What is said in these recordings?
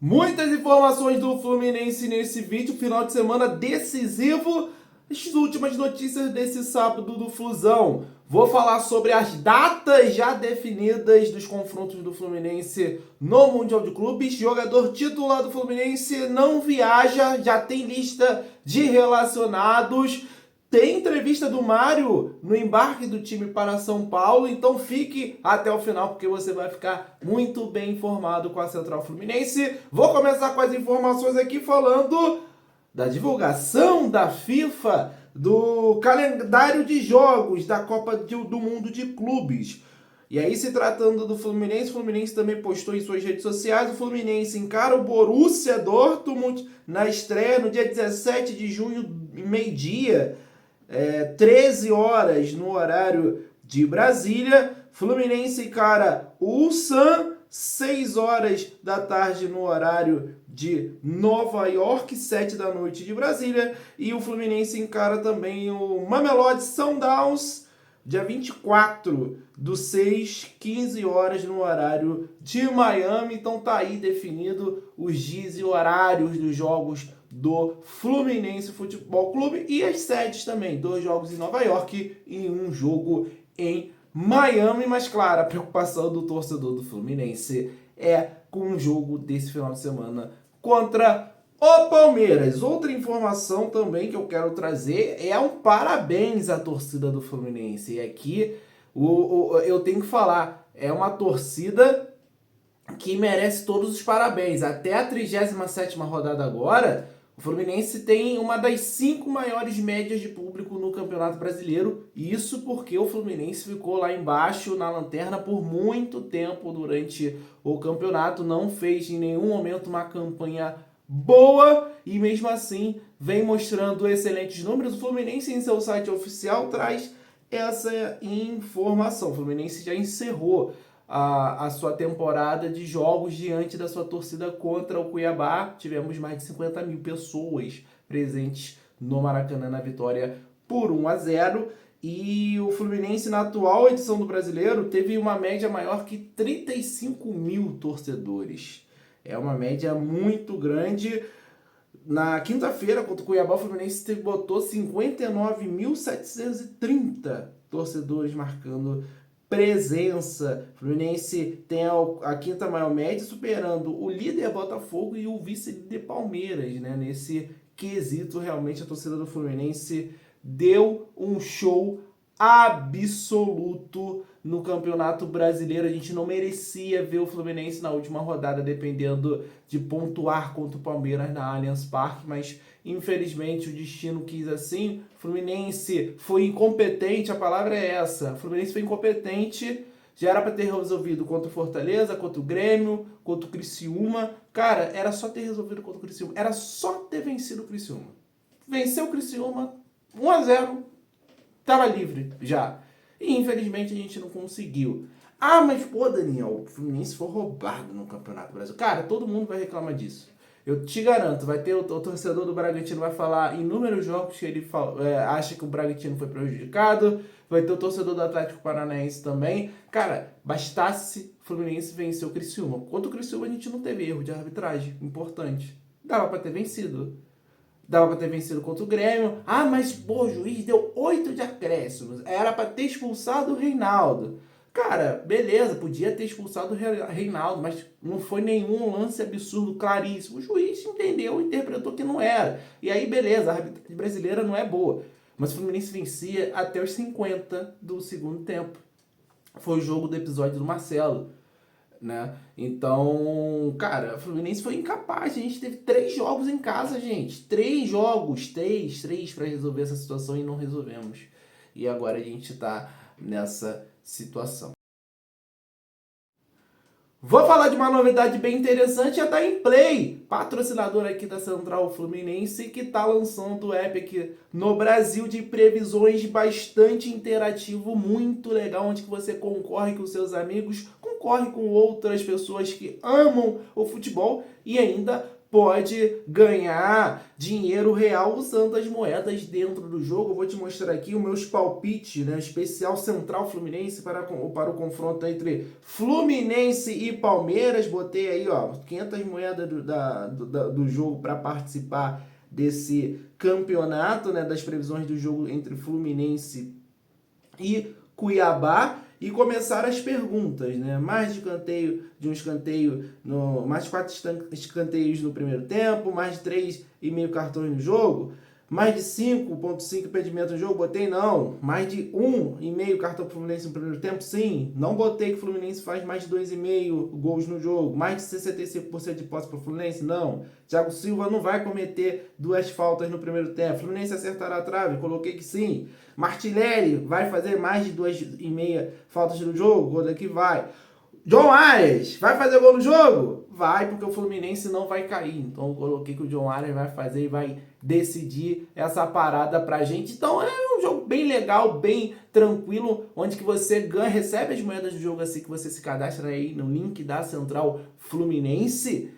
Muitas informações do Fluminense nesse vídeo, final de semana decisivo. As últimas notícias desse sábado do Flusão. Vou falar sobre as datas já definidas dos confrontos do Fluminense no Mundial de Clubes. Jogador titular do Fluminense não viaja, já tem lista de relacionados. Tem entrevista do Mário no embarque do time para São Paulo, então fique até o final porque você vai ficar muito bem informado com a Central Fluminense. Vou começar com as informações aqui falando da divulgação da FIFA do calendário de jogos da Copa do Mundo de Clubes. E aí, se tratando do Fluminense, o Fluminense também postou em suas redes sociais, o Fluminense encara o Borussia Dortmund na estreia no dia 17 de junho, meio-dia, 13 horas no horário de Brasília. Fluminense encara o Ulsan, 6 horas da tarde no horário de Nova York, 7 da noite de Brasília. E o Fluminense encara também o Mamelodi Sundowns, dia 24/6, 15 horas no horário de Miami. Então tá aí definido os dias e horários dos jogos do Fluminense Futebol Clube e as sedes também, 2 jogos em Nova York e 1 jogo em Miami. Mas claro, a preocupação do torcedor do Fluminense é com o jogo desse final de semana contra o Palmeiras. Outra informação também que eu quero trazer é um parabéns à torcida do Fluminense. E aqui eu tenho que falar, é uma torcida que merece todos os parabéns. Até a 37ª rodada agora, o Fluminense tem uma das 5 maiores médias de público no Campeonato Brasileiro. Isso porque o Fluminense ficou lá embaixo na lanterna por muito tempo durante o campeonato. Não fez em nenhum momento uma campanha boa e mesmo assim vem mostrando excelentes números. O Fluminense em seu site oficial traz essa informação. O Fluminense já encerrou a sua temporada de jogos diante da sua torcida contra o Cuiabá. Tivemos mais de 50 mil pessoas presentes no Maracanã na vitória por 1-0. E o Fluminense, na atual edição do Brasileiro, teve uma média maior que 35 mil torcedores. É uma média muito grande. Na quinta-feira, contra o Cuiabá, o Fluminense botou 59.730 torcedores marcando presença. O Fluminense tem a quinta maior média, superando o líder Botafogo e o vice-líder Palmeiras, né? Nesse quesito, realmente, a torcida do Fluminense deu um show absoluto no Campeonato Brasileiro. A gente não merecia ver o Fluminense na última rodada dependendo de pontuar contra o Palmeiras na Allianz Parque, mas infelizmente o destino quis assim. O Fluminense foi incompetente, a palavra é essa. O Fluminense foi incompetente, já era para ter resolvido contra o Fortaleza, contra o Grêmio, contra o Criciúma. Cara, era só ter resolvido contra o Criciúma, era só ter vencido o Criciúma. Venceu o Criciúma 1-0, tava livre já. E infelizmente a gente não conseguiu. Ah, mas pô, Daniel, o Fluminense foi roubado no Campeonato Brasileiro. Cara, todo mundo vai reclamar disso. Eu te garanto, vai ter o torcedor do Bragantino vai falar inúmeros jogos que ele acha que o Bragantino foi prejudicado. Vai ter o torcedor do Atlético Paranaense também. Cara, bastasse o Fluminense vencer o Criciúma. Contra o Criciúma a gente não teve erro de arbitragem importante. Dava pra ter vencido. Dava pra ter vencido contra o Grêmio. Ah, mas pô, o juiz deu 8 de acréscimos. Era pra ter expulsado o Reinaldo. Cara, beleza, podia ter expulsado o Reinaldo, mas não foi nenhum lance absurdo, claríssimo. O juiz entendeu, interpretou que não era. E aí, beleza, a arbitragem brasileira não é boa. Mas o Fluminense vencia até os 50 do segundo tempo. Foi o jogo do episódio do Marcelo, né? Então, cara, o Fluminense foi incapaz. A gente teve 3 jogos em casa, gente. 3 jogos, 3 para resolver essa situação e não resolvemos. E agora a gente tá nessa situação. Vou falar de uma novidade bem interessante, é da Inplay, patrocinador aqui da Central Fluminense, que está lançando o app aqui no Brasil de previsões bastante interativo, muito legal, onde você concorre com seus amigos, concorre com outras pessoas que amam o futebol e ainda pode ganhar dinheiro real usando as moedas dentro do jogo. Eu vou te mostrar aqui os meus palpites, né? Especial Central Fluminense para o confronto entre Fluminense e Palmeiras. Botei aí, ó, 500 moedas do jogo para participar desse campeonato, né? Das previsões do jogo entre Fluminense e Cuiabá. E começaram as perguntas, né? Mais um escanteio, mais 4 escanteios no primeiro tempo, mais de 3,5 cartões no jogo, mais de 5,5 impedimentos no jogo, botei não. Mais de 1,5 cartão pro Fluminense no primeiro tempo, sim. Não botei que o Fluminense faz mais de 2,5 gols no jogo. Mais de 65% de posse pro Fluminense, não. Thiago Silva não vai cometer 2 faltas no primeiro tempo. Fluminense acertará a trave, coloquei que sim. Martinelli vai fazer mais de 2,5 faltas no jogo, gol daqui vai. John Arias vai fazer gol no jogo? Vai, porque o Fluminense não vai cair. Então eu coloquei que o John Arias vai fazer e vai decidir essa parada pra gente. Então é um jogo bem legal, bem tranquilo, onde que você ganha, recebe as moedas do jogo assim que você se cadastra aí no link da Central Fluminense.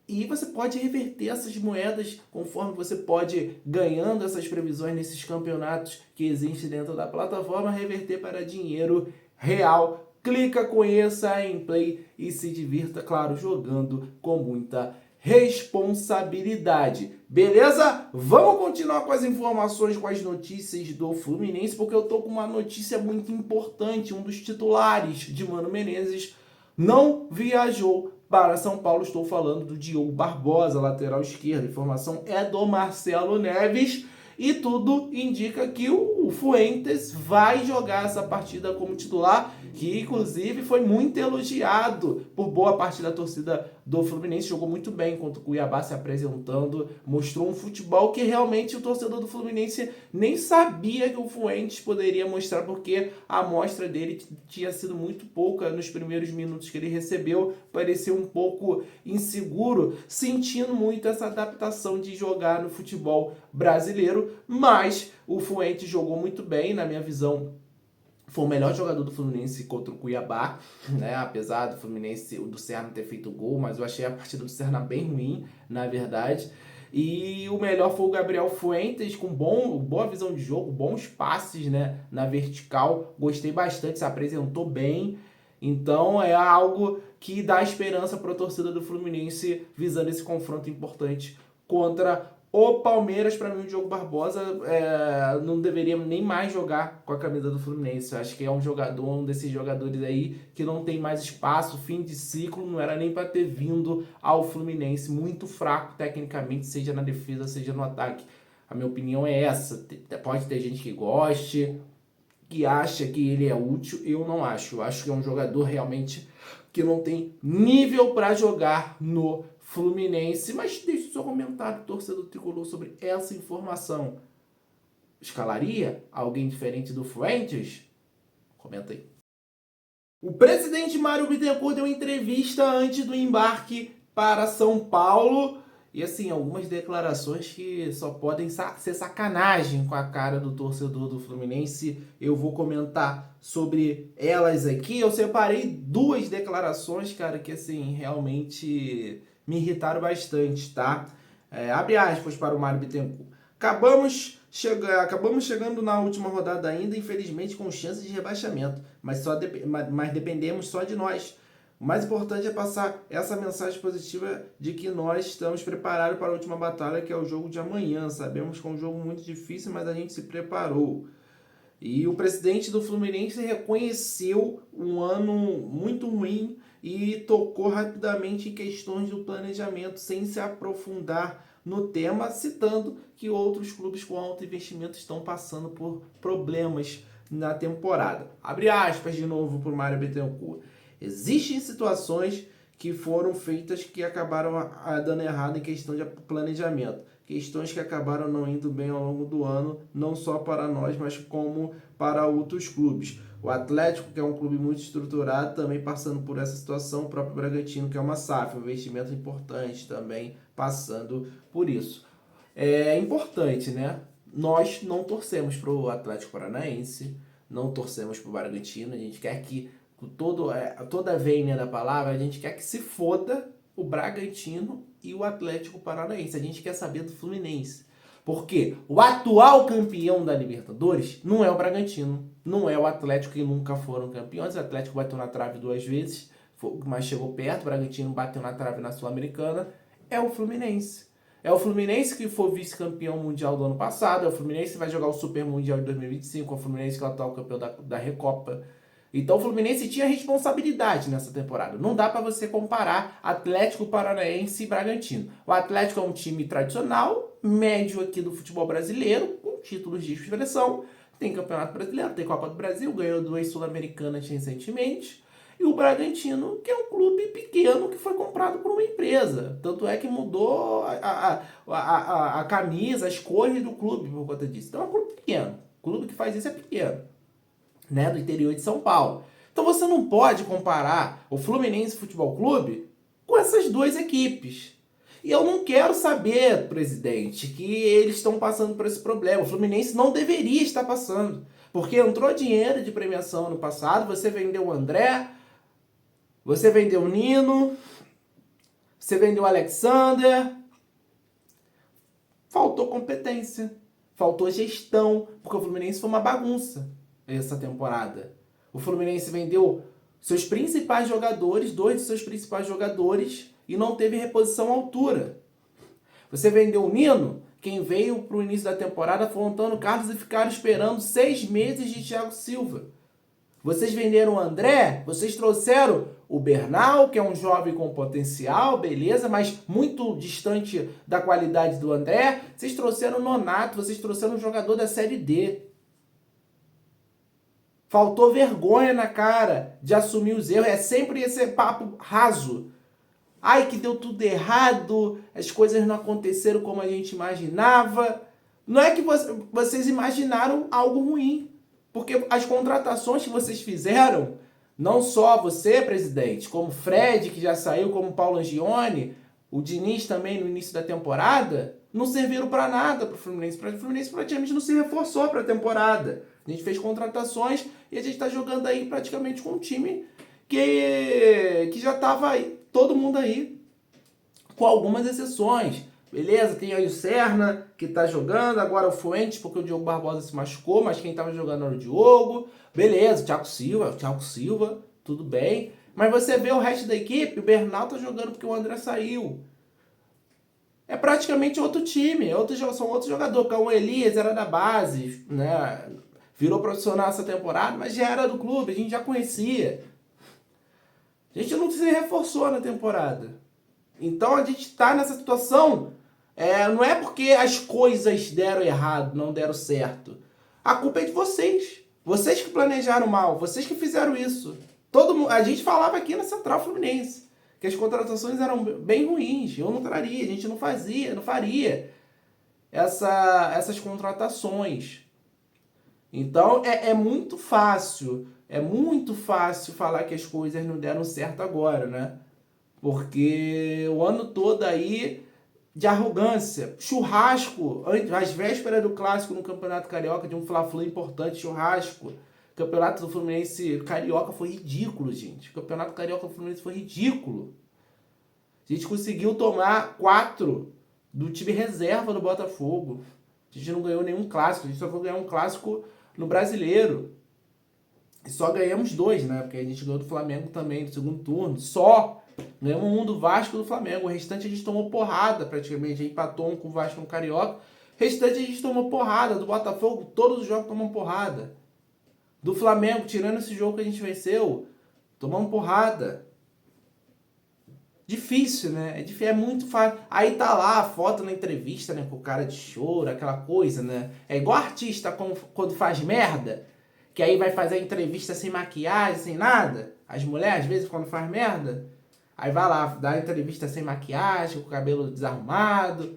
E você pode reverter essas moedas conforme você pode ganhando essas previsões nesses campeonatos que existem dentro da plataforma, reverter para dinheiro real. Clica, conheça a Emplay e se divirta, claro, jogando com muita responsabilidade. Beleza? Vamos continuar com as informações, com as notícias do Fluminense, porque eu tô com uma notícia muito importante. Um dos titulares de Mano Menezes não viajou para São Paulo. Estou falando do Diogo Barbosa, lateral esquerdo. A informação é do Marcelo Neves e tudo indica que o Fuentes vai jogar essa partida como titular, que inclusive foi muito elogiado por boa parte da torcida do Fluminense. Jogou muito bem contra o Cuiabá, se apresentando, mostrou um futebol que realmente o torcedor do Fluminense nem sabia que o Fuentes poderia mostrar, porque a amostra dele tinha sido muito pouca nos primeiros minutos que ele recebeu. Parecia um pouco inseguro, sentindo muito essa adaptação de jogar no futebol brasileiro, mas o Fuentes jogou muito bem, na minha visão. Foi o melhor jogador do Fluminense contra o Cuiabá, né? Apesar do Fluminense, do Serra não ter feito gol, mas eu achei a partida do Serra bem ruim, na verdade. E o melhor foi o Gabriel Fuentes, com boa visão de jogo, bons passes, né, na vertical. Gostei bastante, se apresentou bem. Então é algo que dá esperança para a torcida do Fluminense visando esse confronto importante contra o Palmeiras. Para mim, o Diogo Barbosa não deveria nem mais jogar com a camisa do Fluminense. Eu acho que é um desses jogadores aí que não tem mais espaço, fim de ciclo, não era nem para ter vindo ao Fluminense. Muito fraco tecnicamente, seja na defesa, seja no ataque. A minha opinião é essa. Pode ter gente que goste, que acha que ele é útil. Eu não acho. Eu acho que é um jogador realmente que não tem nível para jogar no Fluminense. Mas deixe o seu comentário, torcedor tricolor, sobre essa informação. Escalaria alguém diferente do Fuentes? Comenta aí. O presidente Mário Bittencourt deu entrevista antes do embarque para São Paulo. E assim, algumas declarações que só podem ser sacanagem com a cara do torcedor do Fluminense. Eu vou comentar sobre elas aqui. Eu separei 2 declarações, cara, que assim, realmente me irritaram bastante, tá? Abre aspas para o Mário Bittencourt. Acabamos chegando na última rodada ainda, infelizmente com chances de rebaixamento, mas dependemos só de nós. O mais importante é passar essa mensagem positiva de que nós estamos preparados para a última batalha, que é o jogo de amanhã. Sabemos que é um jogo muito difícil, mas a gente se preparou. E o presidente do Fluminense reconheceu um ano muito ruim e tocou rapidamente em questões do planejamento, sem se aprofundar no tema, citando que outros clubes com alto investimento estão passando por problemas na temporada. Abre aspas de novo para o Mário Bittencourt. Existem situações que foram feitas que acabaram dando errado em questão de planejamento. Questões que acabaram não indo bem ao longo do ano, não só para nós, mas como para outros clubes. O Atlético, que é um clube muito estruturado, também passando por essa situação. O próprio Bragantino, que é uma SAF, um investimento importante, também passando por isso. É importante, né? Nós não torcemos para o Atlético Paranaense, não torcemos para o Bragantino. A gente quer que, toda a vênia da palavra, a gente quer que se foda o Bragantino e o Atlético Paranaense. A gente quer saber do Fluminense. Porque o atual campeão da Libertadores não é o Bragantino, não é o Atlético, que nunca foram campeões. O Atlético bateu na trave 2 vezes, mas chegou perto. O Bragantino bateu na trave na Sul-Americana. É o Fluminense. É o Fluminense que foi vice-campeão mundial do ano passado. É o Fluminense que vai jogar o Super Mundial em 2025. É o Fluminense que é o atual campeão da Recopa. Então o Fluminense tinha responsabilidade nessa temporada. Não dá para você comparar Atlético Paranaense e Bragantino. O Atlético é um time tradicional, médio aqui do futebol brasileiro, com títulos de expressão. Tem Campeonato Brasileiro, tem Copa do Brasil, ganhou 2 Sul-Americanas recentemente. E o Bragantino, que é um clube pequeno que foi comprado por uma empresa. Tanto é que mudou a camisa, as cores do clube por conta disso. Então é um clube pequeno. O clube que faz isso é pequeno, né, do interior de São Paulo. Então você não pode comparar o Fluminense Futebol Clube com essas duas equipes. E eu não quero saber, presidente, que eles estão passando por esse problema. O Fluminense não deveria estar passando. Porque entrou dinheiro de premiação no passado, você vendeu o André, você vendeu o Nino, você vendeu o Alexander. Faltou competência, faltou gestão, porque o Fluminense foi uma bagunça essa temporada. O Fluminense vendeu seus principais jogadores, 2 de seus principais jogadores, e não teve reposição à altura. Você vendeu o Nino, quem veio para o início da temporada foi o Antônio Carlos e ficaram esperando 6 meses de Thiago Silva. Vocês venderam o André, vocês trouxeram o Bernal, que é um jovem com potencial, beleza, mas muito distante da qualidade do André. Vocês trouxeram o Nonato, vocês trouxeram um jogador da Série D. Faltou vergonha na cara de assumir os erros. É sempre esse papo raso. Ai, que deu tudo errado, as coisas não aconteceram como a gente imaginava. Não é que vocês imaginaram algo ruim. Porque as contratações que vocês fizeram, não só você, presidente, como Fred, que já saiu, como Paulo Angione, o Diniz também no início da temporada, não serviram para nada para o Fluminense. O Fluminense praticamente não se reforçou para a temporada. A gente fez contratações e a gente está jogando aí praticamente com um time que já estava aí, todo mundo aí, com algumas exceções. Beleza, tem aí o Serna, que tá jogando, agora o Fuentes, porque o Diogo Barbosa se machucou, mas quem tava jogando era o Diogo. Beleza, o Thiago Silva, tudo bem. Mas você vê o resto da equipe, o Bernal tá jogando porque o André saiu. É praticamente outro time, são outros jogadores. O Elias era da base, né? Virou profissional essa temporada, mas já era do clube, a gente já conhecia. A gente não se reforçou na temporada. Então a gente tá nessa situação. Não é porque as coisas deram errado, não deram certo. A culpa é de vocês. Vocês que planejaram mal, vocês que fizeram isso. A gente falava aqui na Central Fluminense que as contratações eram bem ruins. Eu não traria, a gente não faria essas contratações. Então é muito fácil falar que as coisas não deram certo agora, né? Porque o ano todo aí de arrogância, churrasco, às vésperas do clássico no Campeonato Carioca, de um Fla-Flu importante, churrasco. O Campeonato do Fluminense Carioca foi ridículo, gente. O Campeonato Carioca do Fluminense foi ridículo. A gente conseguiu tomar 4 do time reserva do Botafogo. A gente não ganhou nenhum clássico, a gente só foi ganhar um clássico no Brasileiro. E só ganhamos 2, né? Porque a gente ganhou do Flamengo também no segundo turno. Só! Ganhamos um do Vasco e do Flamengo. O restante a gente tomou porrada praticamente. A gente empatou um com o Vasco no Carioca. O restante a gente tomou porrada. Do Botafogo, todos os jogos tomamos porrada. Do Flamengo, tirando esse jogo que a gente venceu, tomamos porrada. Difícil, né? É muito fácil. Aí tá lá a foto na entrevista, né? Com o cara de choro, aquela coisa, né? É igual artista quando faz merda, que aí vai fazer a entrevista sem maquiagem, sem nada. As mulheres, às vezes, quando faz merda, aí vai lá, dá a entrevista sem maquiagem, com o cabelo desarrumado.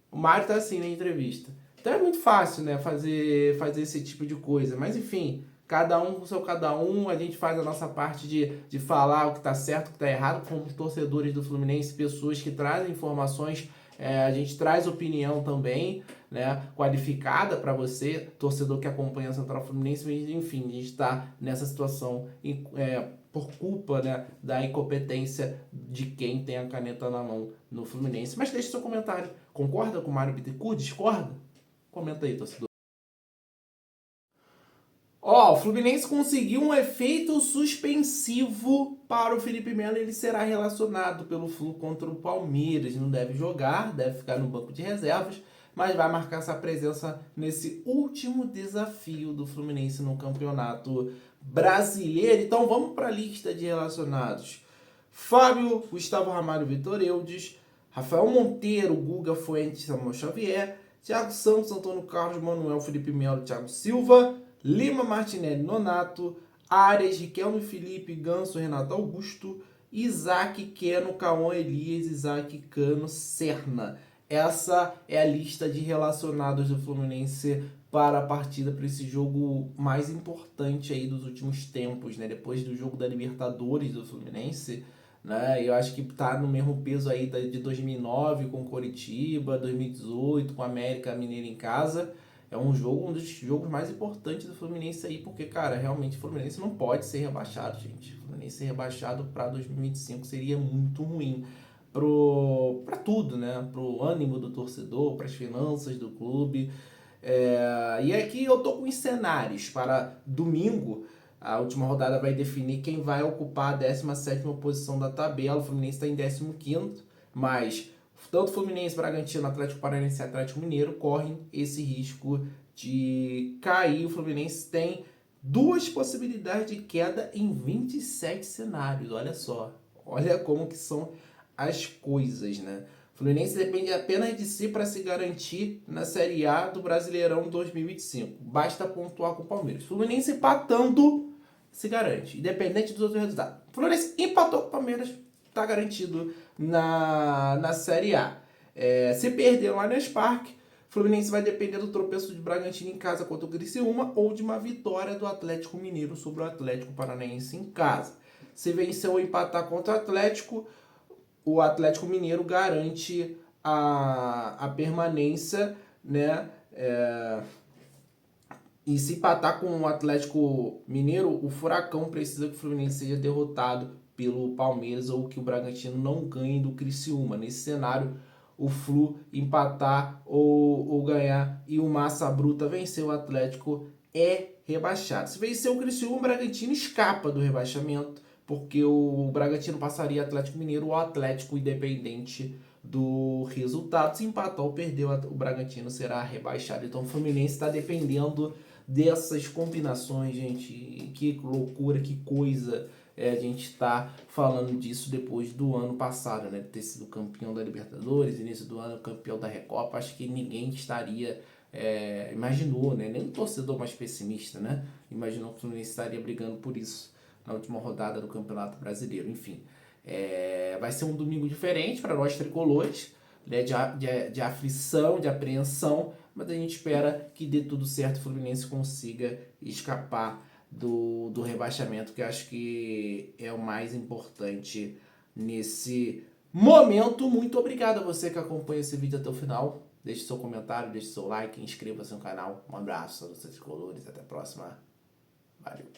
O Mário tá assim na entrevista. Então é muito fácil, né, fazer esse tipo de coisa. Mas enfim, cada um com o seu cada um, a gente faz a nossa parte de falar o que tá certo, o que tá errado, como torcedores do Fluminense, pessoas que trazem informações, a gente traz opinião também, né, qualificada para você, torcedor que acompanha a Central Fluminense, mas enfim, a gente está nessa situação por culpa, né, da incompetência de quem tem a caneta na mão no Fluminense. Mas deixe seu comentário. Concorda com o Mário Bittencourt? Discorda? Comenta aí, torcedor. Ó, o Fluminense conseguiu um efeito suspensivo para o Felipe Melo. Ele será relacionado pelo Flu contra o Palmeiras. Não deve jogar, deve ficar no banco de reservas, mas vai marcar essa presença nesse último desafio do Fluminense no Campeonato Brasileiro. Então vamos para a lista de relacionados. Fábio, Gustavo Ramalho, Vitor Eudes, Rafael Monteiro, Guga Fuentes, Samuel Xavier, Thiago Santos, Antônio Carlos, Manuel, Felipe Melo, Thiago Silva, Lima Martinelli, Nonato, Arias, Riquelme Felipe, Ganso, Renato Augusto, Isaac, Keno, Cauã Elias, Isaac, Cano, Serna. Essa é a lista de relacionados do Fluminense para a partida, para esse jogo mais importante aí dos últimos tempos, né? Depois do jogo da Libertadores do Fluminense, né? Eu acho que tá no mesmo peso aí de 2009 com Coritiba, 2018 com América Mineiro em casa. É um dos jogos mais importantes do Fluminense aí, porque, cara, realmente o Fluminense não pode ser rebaixado, gente. O Fluminense ser rebaixado para 2025 seria muito ruim para tudo, né? Pro ânimo do torcedor, para as finanças do clube. E aqui eu tô com os cenários para domingo. A última rodada vai definir quem vai ocupar a 17ª posição da tabela. O Fluminense está em 15º, mas tanto Fluminense, Bragantino, Atlético Paranaense e Atlético Mineiro correm esse risco de cair. O Fluminense tem 2 possibilidades de queda em 27 cenários. Olha só, olha como que são as coisas, né? O Fluminense depende apenas de si para se garantir na Série A do Brasileirão 2025. Basta pontuar com o Palmeiras. O Fluminense empatando se garante, independente dos outros resultados. O Fluminense empatou com o Palmeiras, está garantido na Série A. Se perder no Allianz Parque, o Fluminense vai depender do tropeço de Bragantino em casa contra o Criciúma ou de uma vitória do Atlético Mineiro sobre o Atlético Paranaense em casa. Se vencer ou empatar contra o Atlético Mineiro garante a permanência, né? E se empatar com o Atlético Mineiro, o Furacão precisa que o Fluminense seja derrotado pelo Palmeiras ou que o Bragantino não ganhe do Criciúma. Nesse cenário, o Flu empatar ou ganhar e o Massa Bruta vencer o Atlético é rebaixado. Se vencer o Criciúma, o Bragantino escapa do rebaixamento, porque o Bragantino passaria Atlético Mineiro ou Atlético, independente do resultado. Se empatar ou perder, o Bragantino será rebaixado. Então o Fluminense está dependendo dessas combinações, gente. Que loucura, que coisa a gente tá falando disso depois do ano passado, né? Ter sido campeão da Libertadores, início do ano campeão da Recopa. Acho que ninguém estaria... imaginou, né? Nem um torcedor mais pessimista, né? Imaginou que o Fluminense estaria brigando por isso na última rodada do Campeonato Brasileiro. Enfim, vai ser um domingo diferente para nós tricolores, né? De aflição, de apreensão, mas a gente espera que dê tudo certo, o Fluminense consiga escapar do rebaixamento, que eu acho que é o mais importante nesse momento. Muito obrigado a você que acompanha esse vídeo até o final. Deixe seu comentário, deixe seu like, inscreva-se no canal. Um abraço a vocês tricolores, até a próxima. Valeu.